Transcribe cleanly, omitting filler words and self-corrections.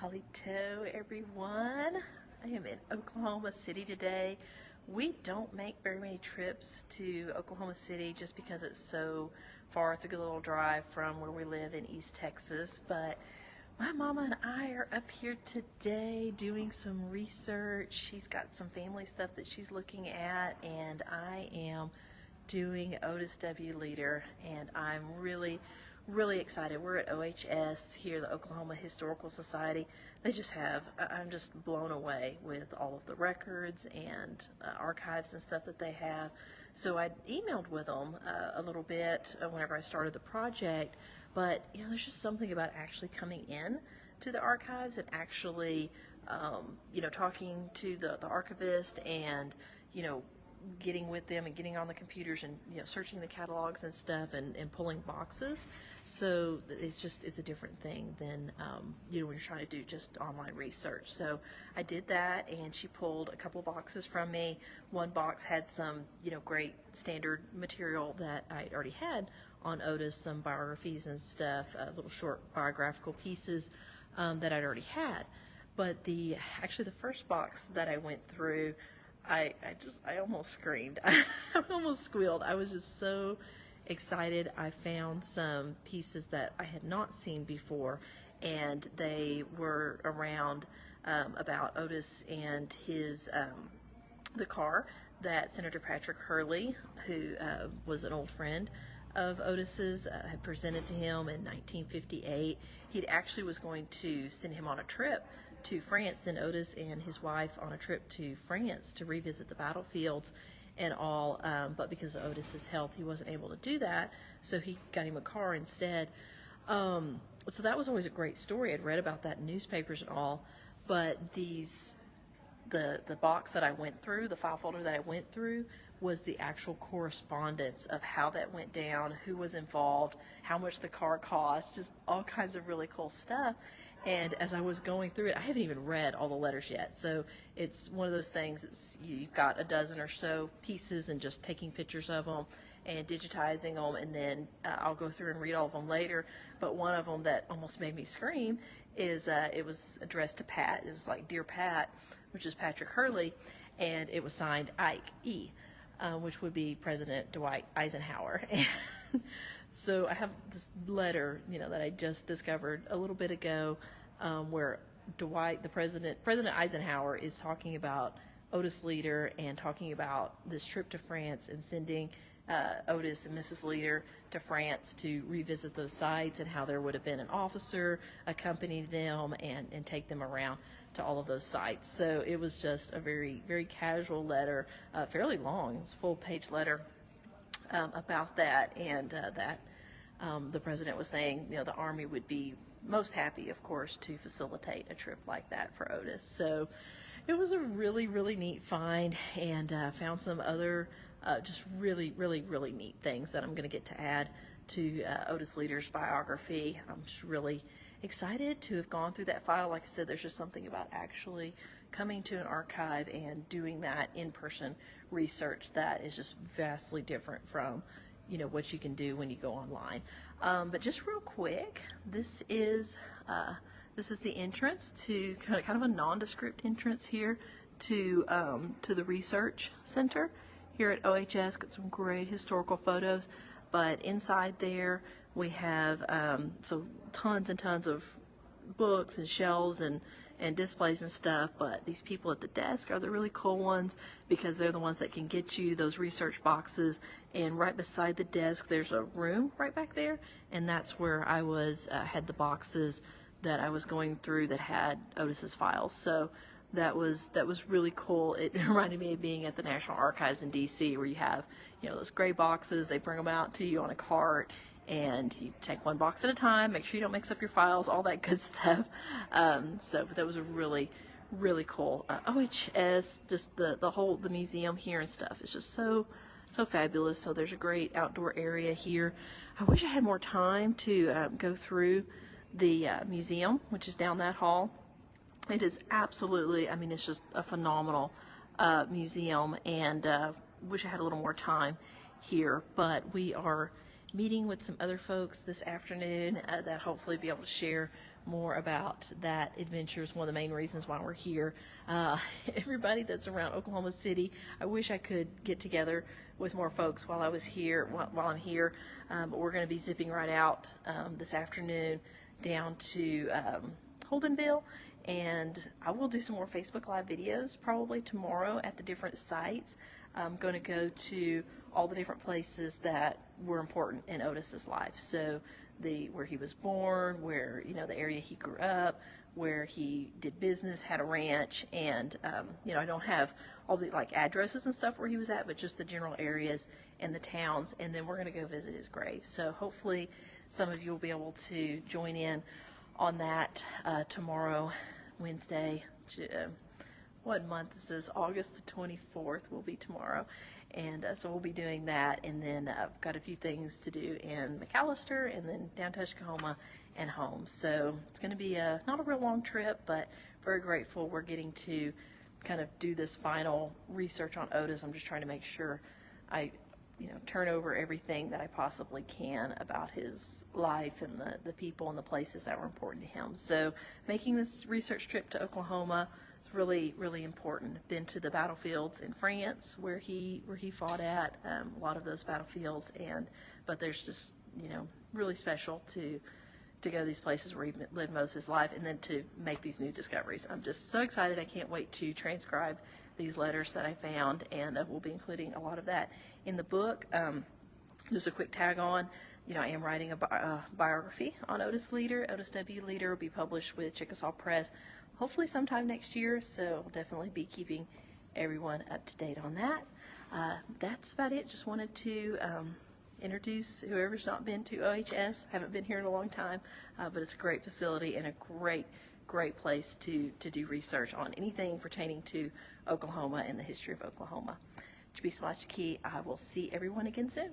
Halito, everyone. I am in Oklahoma City today. We don't make very many trips to Oklahoma City just because it's so far. It's a good little drive from where we live in East Texas, but my mama and I are up here today doing some research. She's got some family stuff that she's looking at, and I am doing Otis W leader, and I'm really excited. We're at OHS here, the Oklahoma Historical Society. They just have, I'm just blown away with all of the records and archives and stuff that they have. So I emailed with them a little bit whenever I started the project, but you know, there's just something about actually coming in to the archives and actually, talking to the archivist and, getting with them and getting on the computers and searching the catalogs and stuff and pulling boxes. So it's a different thing than when you're trying to do just online research. So I did that, and she pulled a couple boxes from me. One box had some great standard material that I already had on Otis, some biographies and stuff, little short biographical pieces that I'd already had. But actually the first box that I went through, I almost screamed. I almost squealed. I was just so excited. I found some pieces that I had not seen before, and they were around about Otis and his the car that Senator Patrick Hurley, who was an old friend of Otis's, had presented to him in 1958. He actually was going to send him on a trip to France, and Otis and his wife on a trip to France to revisit the battlefields and all, but because of Otis's health, he wasn't able to do that, so he got him a car instead. So that was always a great story. I'd read about that in newspapers and all, but the box that I went through, the file folder that I went through, was the actual correspondence of how that went down, who was involved, how much the car cost, just all kinds of really cool stuff. And as I was going through it, I haven't even read all the letters yet. So it's one of those things, you've got a dozen or so pieces and just taking pictures of them and digitizing them, and then I'll go through and read all of them later. But one of them that almost made me scream is it was addressed to Pat. It was like, Dear Pat, which is Patrick Hurley, and it was signed Ike E., which would be President Dwight Eisenhower. And so I have this letter, that I just discovered a little bit ago, where President Eisenhower is talking about Otis Leader and talking about this trip to France and sending Otis and Mrs. Leader to France to revisit those sites, and how there would have been an officer accompany them and take them around to all of those sites. So it was just a very, very casual letter, fairly long. It's a full-page letter about that, and that the president was saying, the Army would be most happy, of course, to facilitate a trip like that for Otis. So it was a really, really neat find, and found some other just really, really, really neat things that I'm going to get to add to Otis Leader's biography. I'm just really excited to have gone through that file. Like I said, there's just something about actually coming to an archive and doing that in-person research that is just vastly different from what you can do when you go online. But just real quick, this is the entrance to kind of a nondescript entrance here to the research center here at OHS. Got some great historical photos, but inside there we have so tons and tons of books and shelves and displays and stuff, but these people at the desk are the really cool ones, because they're the ones that can get you those research boxes. And right beside the desk there's a room right back there, and that's where I had the boxes that I was going through that had Otis's files. So that was really cool. It reminded me of being at the National Archives in DC, where you have those gray boxes. They bring them out to you on a cart, and you take one box at a time, make sure you don't mix up your files, all that good stuff. So that was a really, really cool. OHS, just the museum here and stuff is just so fabulous. So there's a great outdoor area here. I wish I had more time to go through the museum, which is down that hall. It is absolutely, it's just a phenomenal museum, and wish I had a little more time here. But we are meeting with some other folks this afternoon that hopefully be able to share more about that adventure. Is one of the main reasons why we're here. Everybody that's around Oklahoma City, I wish I could get together with more folks while I'm here, but we're going to be zipping right out this afternoon down to Holdenville, and I will do some more Facebook Live videos probably tomorrow at the different sites. I'm going to go to all the different places that were important in Otis's life. So where he was born, where, you know, the area he grew up, where he did business, had a ranch, and you know, I don't have all the like addresses and stuff where he was at, but just the general areas and the towns. And then we're going to go visit his grave. So hopefully some of you will be able to join in on that tomorrow, Wednesday. What month is this? August the 24th will be tomorrow. And so we'll be doing that, and then I've got a few things to do in McAllister, and then down Tuskahoma and home. So it's going to be not a real long trip, but very grateful we're getting to kind of do this final research on Otis. I'm just trying to make sure I, you know, turn over everything that I possibly can about his life and the people and the places that were important to him. So making this research trip to Oklahoma, really, really important. Been to the battlefields in France where he fought at, a lot of those battlefields, but there's just, you know, really special to go to these places where he lived most of his life, and then to make these new discoveries. I'm just so excited. I can't wait to transcribe these letters that I found, and we'll be including a lot of that in the book. Just a quick tag on, you know, I am writing a biography on Otis W. Leader will be published with Chickasaw Press hopefully sometime next year, so I'll definitely be keeping everyone up to date on that. That's about it. Just wanted to introduce whoever's not been to OHS. Haven't been here in a long time, but it's a great facility and a great place to do research on anything pertaining to Oklahoma and the history of Oklahoma. Chickasaw, I will see everyone again soon.